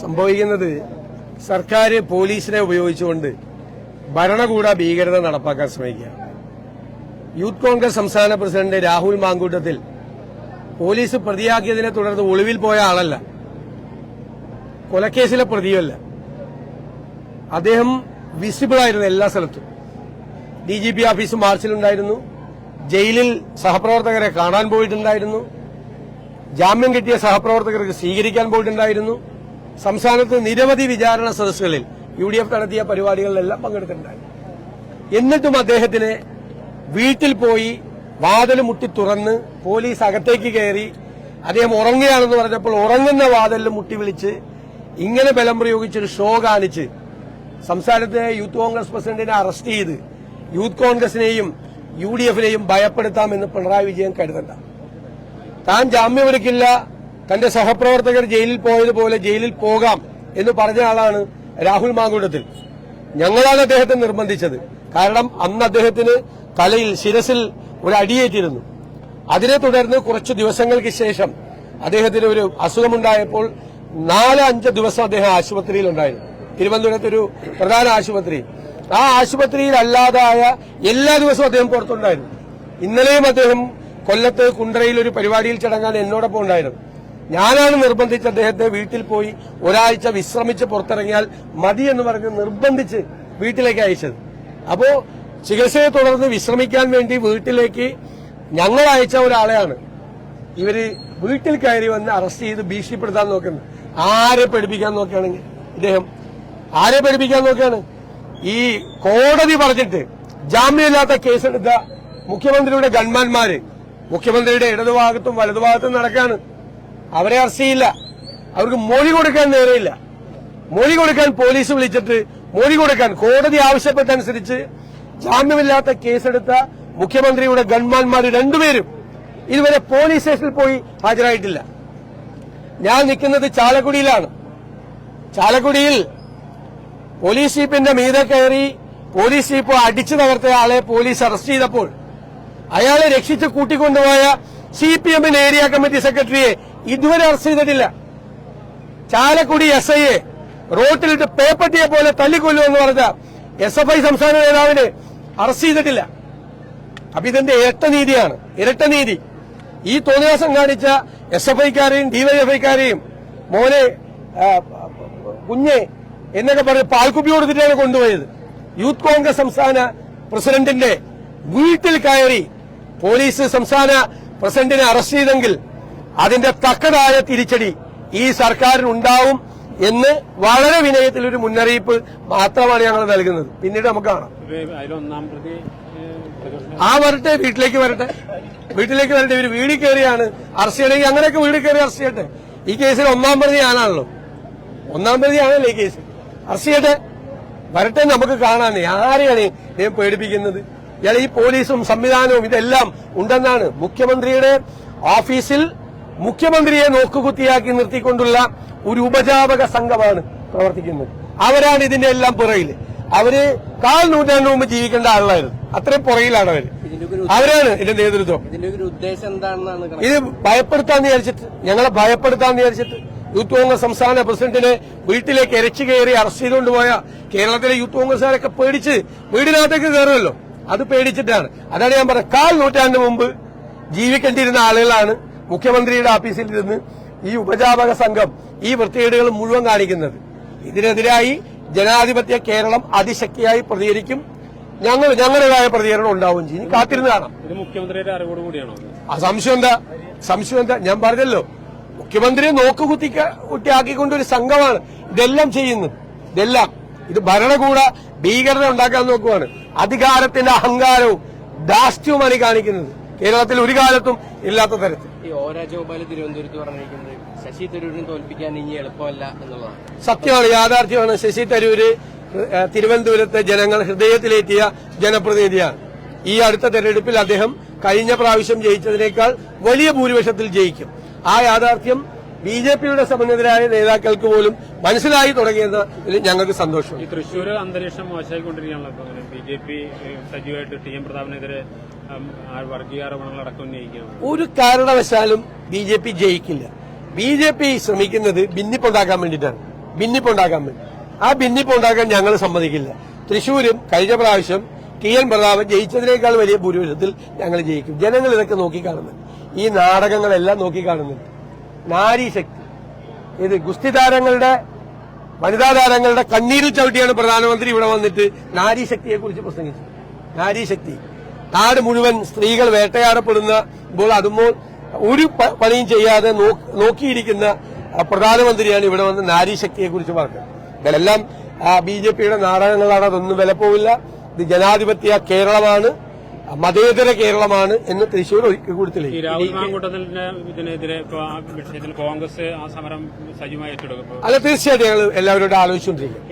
സംഭവിക്കുന്നത് സർക്കാർ പോലീസിനെ ഉപയോഗിച്ചുകൊണ്ട് ഭരണകൂട ഭീകരത നടപ്പാക്കാൻ ശ്രമിക്കുക. യൂത്ത് കോൺഗ്രസ് സംസ്ഥാന പ്രസിഡന്റ് രാഹുൽ മാങ്കൂട്ടത്തിൽ പോലീസ് പ്രതിയാക്കിയതിനെ തുടർന്ന് ഒളിവിൽ പോയ ആളല്ല, കൊലക്കേസിലെ പ്രതിയല്ല. അദ്ദേഹം വിസിബിളായിരുന്നു എല്ലാ സ്ഥലത്തും. DGP ഓഫീസ് മാർച്ചിലുണ്ടായിരുന്നു, ജയിലിൽ സഹപ്രവർത്തകരെ കാണാൻ പോയിട്ടുണ്ടായിരുന്നു, ജാമ്യം കിട്ടിയ സഹപ്രവർത്തകർക്ക് സ്വീകരിക്കാൻ പോയിട്ടുണ്ടായിരുന്നു. സംസ്ഥാനത്ത് നിരവധി വിചാരണ സദസ്സുകളിൽ UDF നടത്തിയ പരിപാടികളിലെല്ലാം പങ്കെടുത്തിട്ടുണ്ടായിരുന്നു. എന്നിട്ടും അദ്ദേഹത്തിന് വീട്ടിൽ പോയി വാതിൽ മുട്ടി തുറന്ന് പോലീസ് അകത്തേക്ക് കയറി അദ്ദേഹം ഉറങ്ങുകയാണെന്ന് പറഞ്ഞപ്പോൾ ഉറങ്ങുന്ന വാതിലിൽ മുട്ടി വിളിച്ച് ഇങ്ങനെ ബലം പ്രയോഗിച്ചൊരു ഷോ കാണിച്ച് സംസ്ഥാനത്തെ യൂത്ത് കോൺഗ്രസ് പ്രസിഡന്റിനെ അറസ്റ്റ് ചെയ്ത് യൂത്ത് കോൺഗ്രസിനെയും UDFനെയും ഭയപ്പെടുത്താമെന്ന് പിണറായി വിജയൻ കരുതണ്ട. താൻ ജാമ്യമെടുക്കില്ല, തന്റെ സഹപ്രവർത്തകർ ജയിലിൽ പോയതുപോലെ ജയിലിൽ പോകാം എന്ന് പറഞ്ഞ ആളാണ് രാഹുൽ മാങ്കൂട്ടത്തിൽ. ഞങ്ങളാണ് അദ്ദേഹത്തെ നിർബന്ധിച്ചത്. കാരണം അന്ന് അദ്ദേഹത്തിന് തലയിൽ ശിരസിൽ ഒരു അടിയേറ്റിരുന്നു. അതിനെ തുടർന്ന് കുറച്ചു ദിവസങ്ങൾക്ക് ശേഷം അദ്ദേഹത്തിന് ഒരു അസുഖമുണ്ടായപ്പോൾ 4-5 ദിവസം അദ്ദേഹം ആശുപത്രിയിലുണ്ടായിരുന്നു. തിരുവനന്തപുരത്തൊരു പ്രധാന ആശുപത്രി. ആ ആശുപത്രിയിൽ അല്ലാതായ എല്ലാ ദിവസവും അദ്ദേഹം പുറത്തുണ്ടായിരുന്നു. ഇന്നലെയും അദ്ദേഹം കൊല്ലത്ത് കുണ്ടറയിൽ ഒരു പരിപാടിയിൽ ചടങ്ങാൻ എന്നോടൊപ്പം ഉണ്ടായിരുന്നു. ഞാനാണ് നിർബന്ധിച്ച് അദ്ദേഹത്തെ വീട്ടിൽ പോയി ഒരാഴ്ച വിശ്രമിച്ച് പുറത്തിറങ്ങിയാൽ മതി എന്ന് പറഞ്ഞ് നിർബന്ധിച്ച് വീട്ടിലേക്ക് അയച്ചത്. അപ്പോ ചികിത്സയെ തുടർന്ന് വിശ്രമിക്കാൻ വേണ്ടി വീട്ടിലേക്ക് ഞങ്ങൾ അയച്ച ഒരാളെയാണ് ഇവര് വീട്ടിൽ കയറി വന്ന് അറസ്റ്റ് ചെയ്ത് ഭീഷണിപ്പെടുത്താൻ നോക്കുന്നത്. ആരെ പഠിപ്പിക്കാൻ നോക്കുകയാണെങ്കിൽ ഇദ്ദേഹം ആരെ പഠിപ്പിക്കാൻ നോക്കുകയാണ്? ഈ കോടതി പറഞ്ഞിട്ട് ജാമ്യമില്ലാത്ത കേസെടുത്ത മുഖ്യമന്ത്രിയുടെ ഗൺമാന്മാര് മുഖ്യമന്ത്രിയുടെ ഇടതുഭാഗത്തും വലതുഭാഗത്തും നടക്കാണ്. അവരെ അറസ്റ്റ് ചെയ്യില്ല, അവർക്ക് മൊഴി കൊടുക്കാൻ നേരെയില്ല. മൊഴി കൊടുക്കാൻ പോലീസ് വിളിച്ചിട്ട് മൊഴി കൊടുക്കാൻ കോടതി ആവശ്യപ്പെട്ടനുസരിച്ച് ജാമ്യമില്ലാത്ത കേസെടുത്ത മുഖ്യമന്ത്രിയുടെ ഗൺമാന്മാർ രണ്ടുപേരും ഇതുവരെ പോലീസ് സ്റ്റേഷനിൽ പോയി ഹാജരായിട്ടില്ല. ഞാൻ നിൽക്കുന്നത് ചാലക്കുടിയിലാണ്. ചാലക്കുടിയിൽ പോലീസ് ജീപ്പിന്റെ മീതെ കയറി പോലീസ് ജീപ്പ് അടിച്ചു തകർത്ത ആളെ പോലീസ് അറസ്റ്റ് ചെയ്തപ്പോൾ അയാളെ രക്ഷിച്ച് കൂട്ടിക്കൊണ്ടുപോയ CPM ഏരിയ കമ്മിറ്റി സെക്രട്ടറിയെ ഇതുവരെ അറസ്റ്റ് ചെയ്തിട്ടില്ല. ചാലക്കുടി SIയെ റോട്ടിലിട്ട് പേപ്പറ്റിയെ പോലെ തല്ലിക്കൊല്ലുമെന്ന് പറഞ്ഞ SFI സംസ്ഥാന നേതാവിനെ അറസ്റ്റ് ചെയ്തിട്ടില്ല. അപ്പൊ ഇതിന്റെ ഇരട്ടനീതിയാണ്, ഇരട്ടനീതി. ഈ തോന്നിവാസം കാണിച്ച SFIക്കാരെയും DYFIക്കാരെയും മോനെ കുഞ്ഞെ എന്നൊക്കെ പറഞ്ഞ് പാൽക്കുപ്പി കൊടുത്തിട്ടാണ് കൊണ്ടുപോയത്. യൂത്ത് കോൺഗ്രസ് സംസ്ഥാന പ്രസിഡന്റിന്റെ വീട്ടിൽ കയറി പോലീസ് സംസ്ഥാന പ്രസിഡന്റിനെ അറസ്റ്റ് ചെയ്തെങ്കിൽ അതിന്റെ തക്കതായ തിരിച്ചടി ഈ സർക്കാരിനുണ്ടാവും എന്ന് വളരെ വിനയത്തിൽ ഒരു മുന്നറിയിപ്പ് മാത്രമാണ് ഞങ്ങൾ നൽകുന്നത്. പിന്നീട് നമുക്ക് കാണാം. വരട്ടെ, വീട്ടിലേക്ക് വരട്ടെ. ഇവര് വീടിൽ കയറിയാണ് അറസ്റ്റ് ചെയ്യണമെങ്കിൽ അങ്ങനെയൊക്കെ വീട്ടിൽ കയറി അറസ്റ്റ് ചെയ്യട്ടെ. ഈ കേസിൽ 1-ാം പ്രതി ഞാനാണല്ലോ, 1-ാം പ്രതിയാണല്ലോ ഈ കേസ്. അറസ്റ്റ് ചെയ്യട്ടെ, വരട്ടെ, നമുക്ക് കാണാനേ. ആരെയാണ് ഇദ്ദേഹം പേടിപ്പിക്കുന്നത്? ഇയാൾ ഈ പോലീസും സംവിധാനവും ഇതെല്ലാം ഉണ്ടെന്നാണ്. മുഖ്യമന്ത്രിയുടെ ഓഫീസിൽ മുഖ്യമന്ത്രിയെ നോക്കുകുത്തിയാക്കി നിർത്തിക്കൊണ്ടുള്ള ഒരു ഉപജാപക സംഘമാണ് പ്രവർത്തിക്കുന്നത്. അവരാണ് ഇതിന്റെ എല്ലാം പുറകിൽ. അവര് 1/4 നൂറ്റാണ്ട് മുമ്പ് ജീവിക്കേണ്ട ആളുകളായിരുന്നു. അത്രയും പുറകിലാണ് അവരാണ് ഇതിന്റെ നേതൃത്വം. ഇത് ഭയപ്പെടുത്താന്ന് വിചാരിച്ചിട്ട്, ഞങ്ങളെ ഭയപ്പെടുത്താന്ന് വിചാരിച്ചിട്ട് യൂത്ത് കോൺഗ്രസ് സംസ്ഥാന പ്രസിഡന്റിനെ വീട്ടിലേക്ക് എരച്ചു കയറി അറസ്റ്റ് ചെയ്തുകൊണ്ടുപോയ കേരളത്തിലെ യൂത്ത് കോൺഗ്രസുകാരൊക്കെ പേടിച്ച് വീടിനകത്തേക്ക് കയറുമല്ലോ, അത് പേടിച്ചിട്ടാണ്. അതാണ് ഞാൻ പറഞ്ഞത്, 1/4 നൂറ്റാണ്ട് മുമ്പ് ജീവിക്കേണ്ടിയിരുന്ന ആളുകളാണ് മുഖ്യമന്ത്രിയുടെ ഓഫീസിൽ ഇരുന്ന് ഈ ഉപജാപക സംഘം ഈ വൃത്തികേടുകൾ മുഴുവൻ കാണിക്കുന്നത്. ഇതിനെതിരായി ജനാധിപത്യ കേരളം അതിശക്തിയായി പ്രതികരിക്കും. ഞങ്ങളുടേതായ പ്രതികരണം ഉണ്ടാവും ചെയ്യും. കാത്തിരുന്ന് കാണാം. മുഖ്യമന്ത്രിയുടെ അറിവോട് കൂടിയാണോ? സംശയം എന്താ? ഞാൻ പറഞ്ഞല്ലോ, മുഖ്യമന്ത്രിയെ നോക്കുകുത്തിയാക്കിക്കൊണ്ടൊരു സംഘമാണ് ഇതെല്ലാം ചെയ്യുന്നത്. ഇത് ഭരണകൂട ഭീകരത ഉണ്ടാക്കാൻ നോക്കുവാണ്. അധികാരത്തിന്റെ അഹങ്കാരവും ധാർഷ്ട്യവുമാണ് കാണിക്കുന്നത്. കേരളത്തിൽ ഒരു കാലത്തും ഇല്ലാത്ത തരത്തിൽ. ഈ ഒ രാജഗോപാൽ തിരുവനന്തപുരത്ത് പറഞ്ഞിരിക്കുന്നത് ശശി തരൂരിനെ തോൽപ്പിക്കാൻ ഇനി എളുപ്പമല്ല എന്നുള്ളതാണ്. സത്യമാണ്, യാഥാർത്ഥ്യമാണ്. ശശി തരൂര് തിരുവനന്തപുരത്തെ ജനങ്ങൾ ഹൃദയത്തിലേറ്റിയ ജനപ്രതിനിധിയാണ്. ഈ അടുത്ത തെരഞ്ഞെടുപ്പിൽ അദ്ദേഹം കഴിഞ്ഞ പ്രാവശ്യം ജയിച്ചതിനേക്കാൾ വലിയ ഭൂരിപക്ഷത്തിൽ ജയിക്കും. ആ യാഥാർത്ഥ്യം BJPയുടെ സമന്വിതരായ നേതാക്കൾക്ക് പോലും മനസ്സിലായി തുടങ്ങിയതിൽ ഞങ്ങൾക്ക് സന്തോഷം. ഈ തൃശൂർ അന്തരീക്ഷം മോശമായിക്കൊണ്ടിരിക്കുകയാണല്ലോ. BJP സജീവമായിട്ട് TM പ്രതാപനെതിരെ വർഗീയ ആരോപണങ്ങൾ അടക്കം ഉന്നയിക്കുകയാണ്. ഒരു കാരണവശാലും BJP ജയിക്കില്ല. BJP ശ്രമിക്കുന്നത് ഭിന്നിപ്പുണ്ടാക്കാൻ വേണ്ടിയിട്ടാണ്. ഭിന്നിപ്പുണ്ടാക്കാൻ വേണ്ടി. ആ ഭിന്നിപ്പുണ്ടാക്കാൻ ഞങ്ങൾ സമ്മതിക്കില്ല. തൃശ്ശൂരും കഴിഞ്ഞ പ്രാവശ്യം TN പ്രതാപൻ ജയിച്ചതിനേക്കാൾ വലിയ ഭൂരിപക്ഷത്തിൽ ഞങ്ങൾ ജയിക്കും. ജനങ്ങൾ ഇതൊക്കെ നോക്കിക്കാണുന്നുണ്ട്. ഈ നാടകങ്ങളെല്ലാം നോക്കിക്കാണുന്നുണ്ട്. നാരീശക്തി, ഇത് ഗുസ്തി താരങ്ങളുടെ, വനിതാ താരങ്ങളുടെ കണ്ണീരിൽ ചവിട്ടിയാണ് പ്രധാനമന്ത്രി ഇവിടെ വന്നിട്ട് നാരീശക്തിയെക്കുറിച്ച് പ്രസംഗിച്ചത്. നാരീശക്തി, നാട് മുഴുവൻ സ്ത്രീകൾ വേട്ടയാടപ്പെടുമ്പോൾ അതുമ്പോൾ ഒരു പണിയും ചെയ്യാതെ നോക്കിയിരിക്കുന്ന പ്രധാനമന്ത്രിയാണ് ഇവിടെ വന്ന് നാരീശക്തിയെക്കുറിച്ച് പറഞ്ഞത്. ഇതെല്ലാം BJPയുടെ നാടകങ്ങളാണ്. അതൊന്നും വിലപ്പോവില്ല. ഇത് ജനാധിപത്യ കേരളമാണ്, മതേതര കേരളമാണ് എന്ന് തൃശ്ശൂർ ഒരിക്കൽ കൂടി തെളിയിക്കും. ഈ രാഹുൽ മാങ്കൂട്ടത്തിന്റെ ഇതിനെതിരെ ഇപ്പോൾ ആ വിഷയത്തിൽ കോൺഗ്രസ് ആ സമരം സജീവമായി ഏറ്റെടുക്കും. അല്ല, തീർച്ചയായിട്ടും ഞങ്ങൾ എല്ലാവരോടും ആലോചിച്ചുകൊണ്ടിരിക്കും.